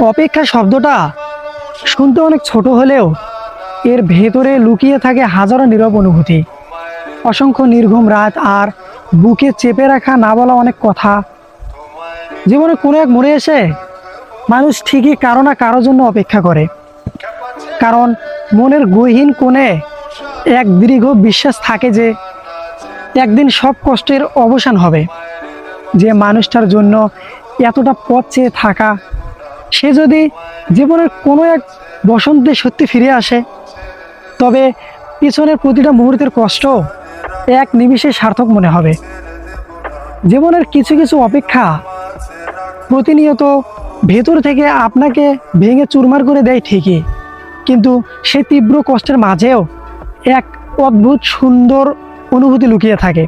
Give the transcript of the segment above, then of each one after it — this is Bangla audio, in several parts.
অপেক্ষা শব্দটা শুনতে অনেক ছোট হলেও এর ভেতরে লুকিয়ে থাকে হাজারো নীরব অনুভূতি, অসংখ্য নির্ঘুম রাত আর বুকে চেপে রাখা না বলা অনেক কথা। জীবনে কোনো এক মোড়ে এসে মানুষ ঠিকই কারো না কারোর জন্য অপেক্ষা করে, কারণ মনের গহীন কোণে এক দীর্ঘ বিশ্বাস থাকে যে একদিন সব কষ্টের অবসান হবে। যে মানুষটার জন্য এতটা পথ চেয়ে থাকা, সে যদি জীবনের কোনো এক বসন্তে সত্যি ফিরে আসে, তবে পিছনের প্রতিটা মুহূর্তের কষ্ট এক নিমিষে সার্থক মনে হবে। জীবনের কিছু কিছু অপেক্ষা প্রতিনিয়ত ভেতর থেকে আপনাকে ভেঙে চুরমার করে দেয় ঠিকই, কিন্তু সেই তীব্র কষ্টের মাঝেও এক অদ্ভুত সুন্দর অনুভূতি লুকিয়ে থাকে,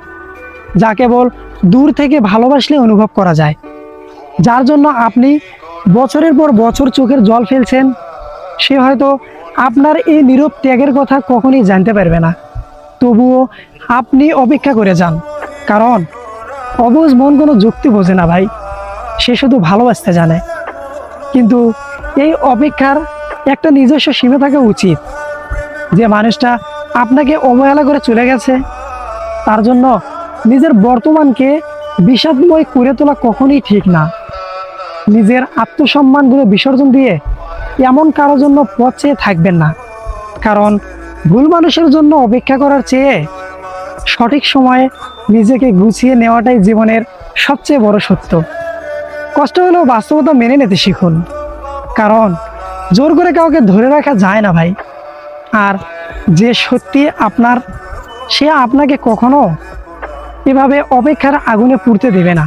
যা কেবল দূর থেকে ভালোবাসলে অনুভব করা যায়। যার জন্য আপনি বছরের পর বছর চোখের জল ফেলছেন, সে হয়তো আপনার এই নীরব ত্যাগের কথা কখনোই জানতে পারবে না। তবুও আপনি অপেক্ষা করে যান, কারণ অবুঝ মন কোনো যুক্তি বোঝে না ভাই, সে শুধু ভালোবাসতে জানে। কিন্তু এই অপেক্ষার একটা নিজস্ব সীমা থাকা উচিত। যে মানুষটা আপনাকে অবহেলা করে চলে গেছে, তার জন্য নিজের বর্তমানকে বিষাদময় করে তোলা কখনোই ঠিক না। নিজের আত্মসম্মানগুলো বিসর্জন দিয়ে এমন কারোর জন্য পথ চেয়ে থাকবেন না, কারণ ভুল মানুষের জন্য অপেক্ষা করার চেয়ে সঠিক সময়ে নিজেকে গুছিয়ে নেওয়াটাই জীবনের সবচেয়ে বড় সত্য। কষ্ট হলেও বাস্তবতা মেনে নিতে শিখুন, কারণ জোর করে কাউকে ধরে রাখা যায় না ভাই। আর যে সত্যি আপনার, সে আপনাকে কখনো এভাবে অপেক্ষার আগুনে পুড়তে দেবে না।